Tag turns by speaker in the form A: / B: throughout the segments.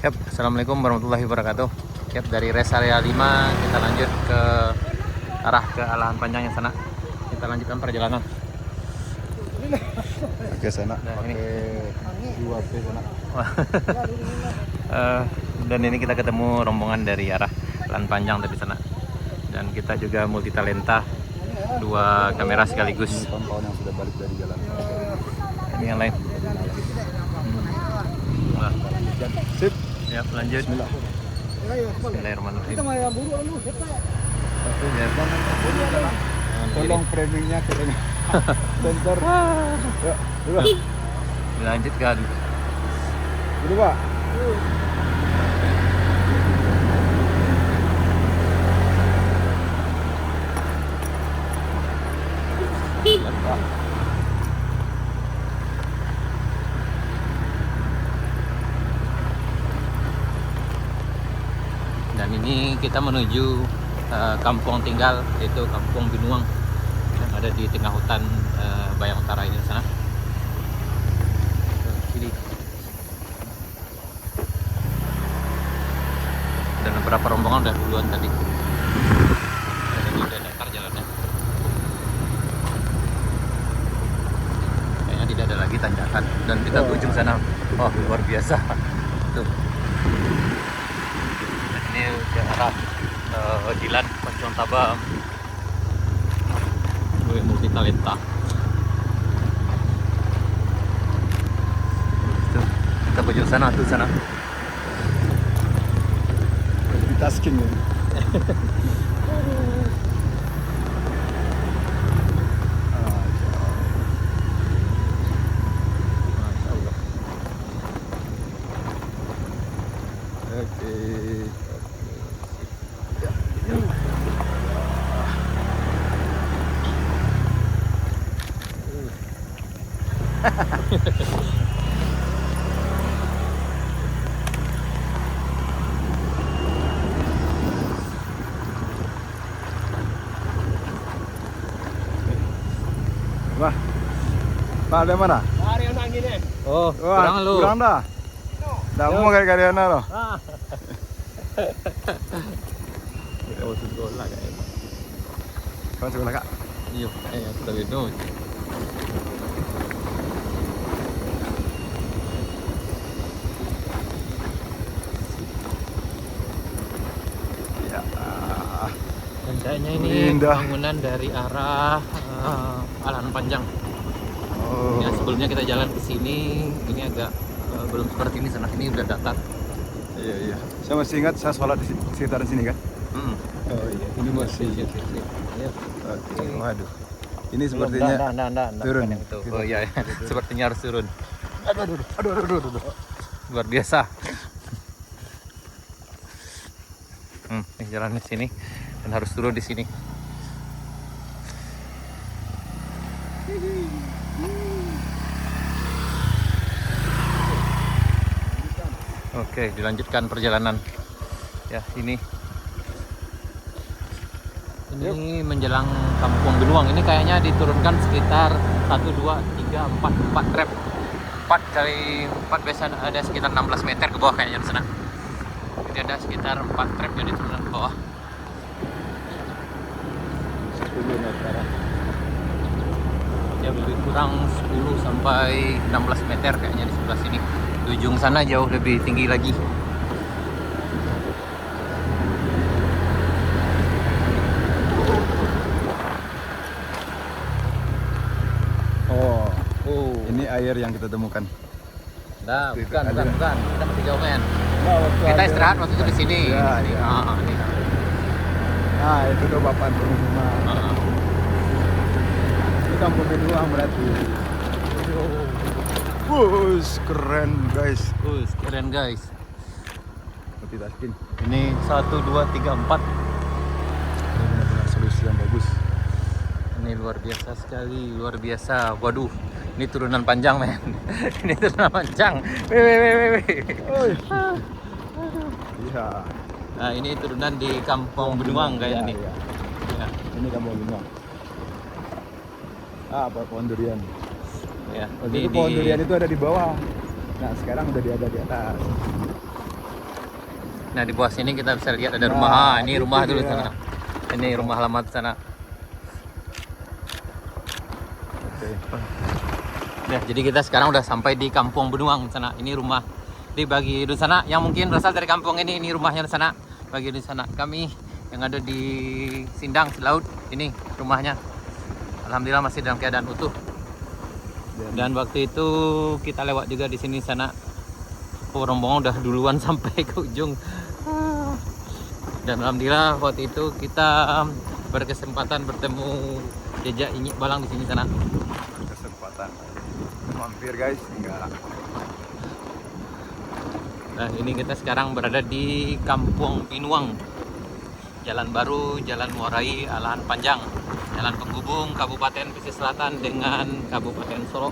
A: Yap, Assalamualaikum warahmatullahi wabarakatuh. Yap, dari rest area 5 kita lanjut ke arah ke Alahan Panjang yang sana. Kita lanjutkan perjalanan.
B: Oke sana,
A: Nah,
B: pakai
A: ini.
B: 2P sana.
A: Dan ini kita ketemu rombongan dari arah Alahan Panjang tadi sana. Dan kita juga multi talenta, 2 kamera sekaligus.
B: Ini kawan-kawan yang sudah balik dari jalan.
A: Ini yang lain. Wah.
B: Sip.
A: Ya, lanjut.
B: Bismillah.
A: Bismillahirrahmanirrahim. Ya.
B: Tolong framingnya katanya. Sensor. Ya, dulu.
A: Dilanjutkan.
B: Dulu Pak.
A: Dan ini kita menuju kampung tinggal, yaitu Kampung Binuang yang ada di tengah hutan Bayang Utara ini sana. Kiri. Dan beberapa rombongan udah duluan tadi. Dan ini udah datar jalannya. Kayaknya tidak ada lagi tanjakan. Dan kita ke ujung sana. Oh, luar biasa. Tuh. Ini ke arah Dilan, Pancong Tabam, multi talenta. Tuh, kita ke ujung sana, tuh sana.
B: Multitasking ini.
A: Masya Allah.
B: Oke. Wah. Pak ada mana?
A: Oh,
B: Wah,
A: kurang lu.
B: kurang dah. Dah mau kayak kalian loh.
A: Kita masuk sekolah kayaknya.
B: Kau sekolah Kak.
A: Iya, aku udah minum.
B: Ya.
A: Dan kayaknya ini
B: Indah.
A: bangunan dari arah Alahan Panjang.
B: Oh.
A: Ya, sebelumnya kita jalan ke sini, ini agak belum seperti ini, sana ini udah datar.
B: Iya iya. Saya masih ingat saya sholat di sekitaran sini kan.
A: Oh iya,
B: Ini masih.
A: Iya.
B: Oke. Waduh. Ini sepertinya
A: Nah,
B: turun.
A: yang itu. Oh iya, sepertinya harus turun.
B: Aduh.
A: Luar biasa. Ini jalan di sini dan harus turun di sini. Oke, dilanjutkan perjalanan. Ya, ini menjelang Kampung Benuang. Ini kayaknya diturunkan sekitar 1, 2, 3, 4 trap. 4 kali 4 biasa ada sekitar 16 meter ke bawah kayaknya di sana. Jadi ada sekitar 4 trap yang diturunkan ke bawah.
B: 10 meter.
A: Ya lebih kurang 10 sampai 16 meter kayaknya di sebelah sini. Di ujung sana jauh lebih tinggi lagi.
B: Oh,
A: Oh,
B: ini air yang kita temukan.
A: nah,
B: Itu
A: bukan.
B: ada.
A: Kita masih jauh men.
B: Nah,
A: Kita istirahat waktu itu di sini.
B: Ya, ya.
A: Ini.
B: Nah, itu tuh Bapak rumah.
A: Ah.
B: Ini Kampung Binuang berarti. Wuss, keren guys.
A: Keren guys.
B: Multitasking.
A: Ini 1, 2, 3, 4.
B: Ini benar-benar solusi yang bagus.
A: Ini luar biasa sekali, luar biasa. Waduh, ini turunan panjang men. Ini turunan panjang. Wih.
B: Oi. Iya.
A: Nah, ini turunan di Kampung Benuang kayaknya nih.
B: Iya.
A: Ya.
B: Ini Kampung Binuang. Apa pohon durian?
A: Ya,
B: Waktu itu pohon durian itu ada di bawah. Nah, sekarang udah ada di atas.
A: Nah di bawah sini kita bisa lihat ada
B: Nah,
A: rumah. Ah, ini
B: itu
A: rumah dulu
B: dia.
A: sana. Ini rumah halaman sana.
B: Oke.
A: Ya, jadi kita sekarang udah sampai di Kampung Benuang sana. Ini rumah. Di bagi di sana yang mungkin berasal dari kampung ini rumahnya di sana. Bagi di sana kami yang ada di Sindang Laut, ini rumahnya. Alhamdulillah masih dalam keadaan utuh. Dan waktu itu kita lewat juga di sini sana. Rombongan udah duluan sampai ke ujung. Dan alhamdulillah waktu itu kita berkesempatan bertemu jejak Inyik Balang di sini sana.
B: Kesempatan. Mampir guys, enggak.
A: Nah ini kita sekarang berada di Kampung Binuang. Jalan baru, Jalan Muarai, Alahan Panjang. Jalan penghubung Kabupaten Pesisir Selatan dengan Kabupaten Solo.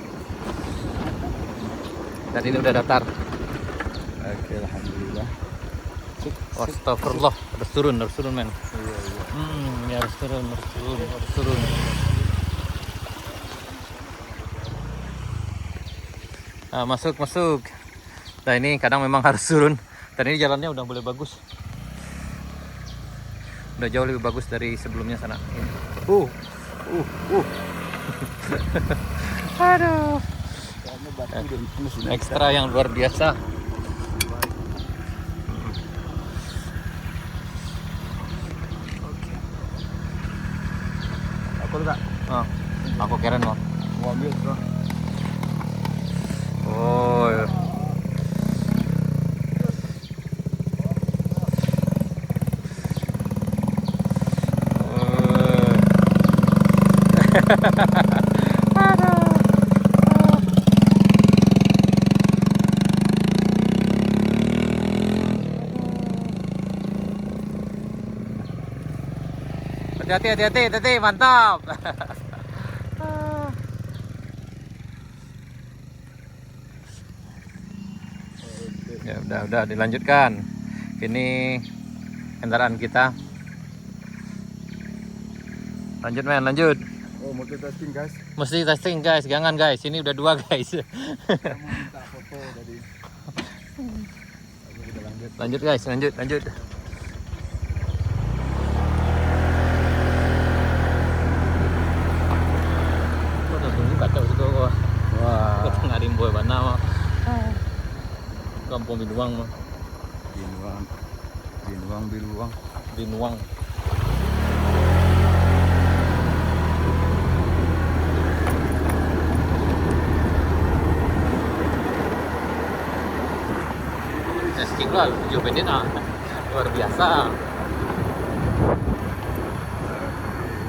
A: Dan ini udah datar.
B: Oke, alhamdulillah.
A: Astagfirullah, harus turun men.
B: Iya, iya.
A: Ya harus turun. Nah, masuk. Nah ini kadang memang harus turun. Dan ini jalannya udah mulai bagus. Udah jauh lebih bagus dari sebelumnya sana. Aduh. Ekstra yang luar biasa.
B: Aku enggak
A: Aku keren mau.
B: mau ambil, bro.
A: Oh. Ya. Hati-hati, mantap. Ya udah dilanjutkan. Ini kendaraan kita. Lanjut.
B: Oh, multitasking guys.
A: Mesti testing guys, jangan guys. Ini udah 2 guys.
B: Saya mau minta foto tadi. Oke, kita lanjut.
A: Lanjut guys, lanjut. Udah tunggu kacau itu gua.
B: Wah,
A: Tengah rimboy mana mah. Kampung Binuang mah. Binuang. Testing lah, 7 menit luar biasa.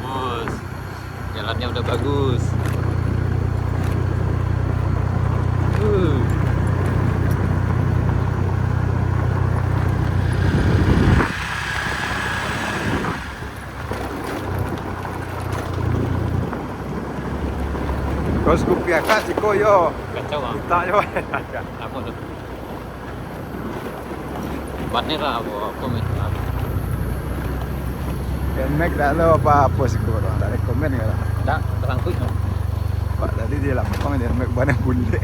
A: Bus, jalannya udah bagus.
B: Terus kupia kak ciko yo.
A: Kacau ah.
B: Kita yo.
A: Apa tuh? Batnya lah, apa minta?
B: Kemek dah lo apa sih kau orang tak rekomen ya lah.
A: Dah, terang quick.
B: Pak tadi dia lampang dia mek banyak bunde.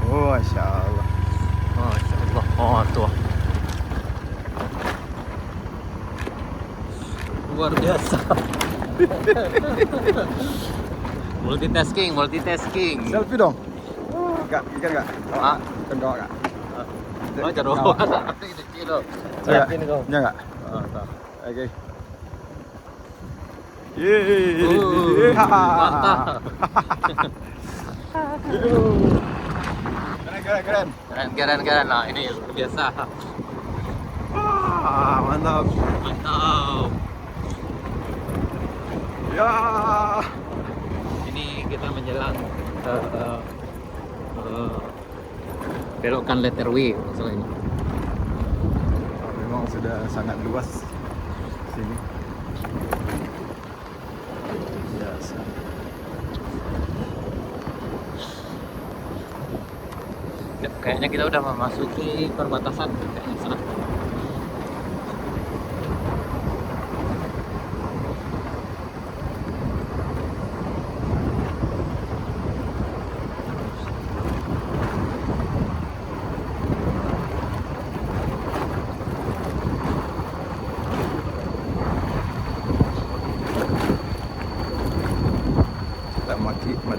B: Oh, masya Allah.
A: Masya Allah. Oh tuh. Luar biasa. Multitasking.
B: Selfie dong. Enggak, ikan enggak?
A: Ah,
B: Ikan kau enggak?
A: oh jauh. Ini kilo.
B: Enggak.
A: Ini kau.
B: Enggak.
A: Ah, tak.
B: Oke. Yeay.
A: Mantap.
B: Keren.
A: Keren. Nah, ini luar biasa.
B: Wah, mantap.
A: Mantap.
B: Ya.
A: Ini kita menjelang belokan letter W masalah ini.
B: Memang sudah sangat luas sini. Biasa.
A: Ya, kayaknya kita udah memasuki perbatasan kayaknya sana.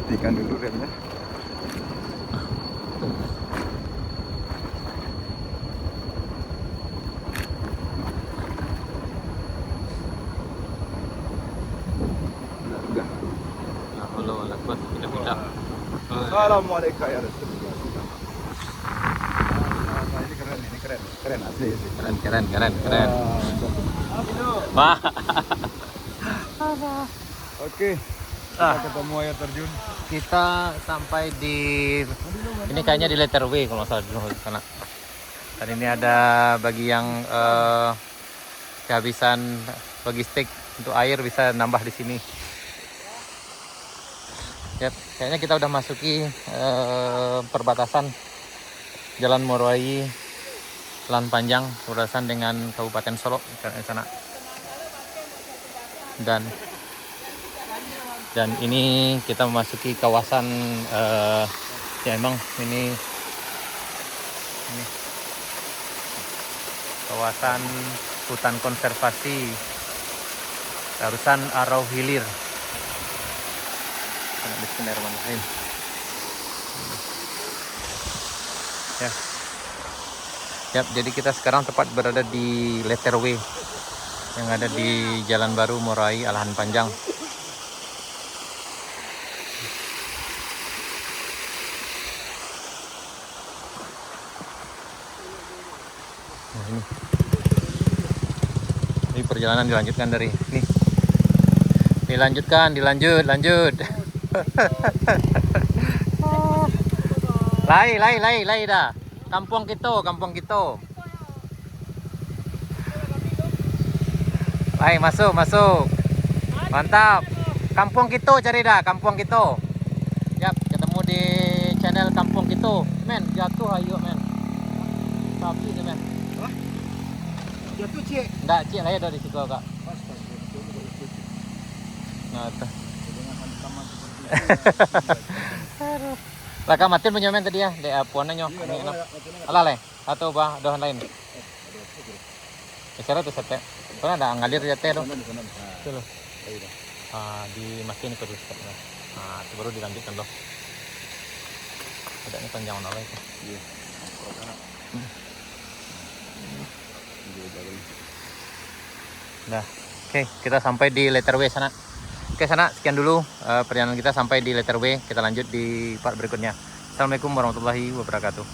B: Matikan dulu remnya. Udah.
A: Ya Allah, lakbat kita.
B: Assalamualaikum ya Rasulullah. Nah, ini keren asli sih.
A: Keren. Wah.
B: Oke, kita ketemu air terjun.
A: Kita sampai di ini kayaknya di letter W kalau nggak salah di sana. Dan ini ada bagi yang kehabisan logistik untuk air bisa nambah di sini. Yap, kayaknya kita udah masuki perbatasan Jalan Morai Lan Panjang perbatasan dengan Kabupaten Solok di sana. Dan ini kita memasuki kawasan ya emang ini kawasan hutan konservasi Tarusan Arau Hilir. Bismillahirrahmanirrahim. Ya. Yap, jadi kita sekarang tepat berada di letter W yang ada di Jalan Baru Morai Alahan Panjang. Nah, ini perjalanan dilanjutkan dari ini. Dilanjut. Lai dah. Kampung kita. Lai, masuk. Mantap. Kampung kita cari dah, kampung kita. Yap, ketemu di channel Kampung kita. Men, jatuh ayo men. Sapi tu men.
B: Jatuh cik.
A: Enggak, cik lah ya dari situ kak. Nah, tuh. Lah kamatin punya men tadi ya, dek puannya nyo. Alah le, atau bah dohan lain. Isyarat tuh sate. Soalnya ada ngalir jate tuh. Itu loh. Di makin terus. Nah, itu baru dilanjutkan loh. Ada ini panjang banget itu.
B: Iya.
A: Nah, oke, kita sampai di letter W sana. Oke sana, sekian dulu perjalanan kita sampai di letter W. Kita lanjut di part berikutnya. Assalamualaikum warahmatullahi wabarakatuh.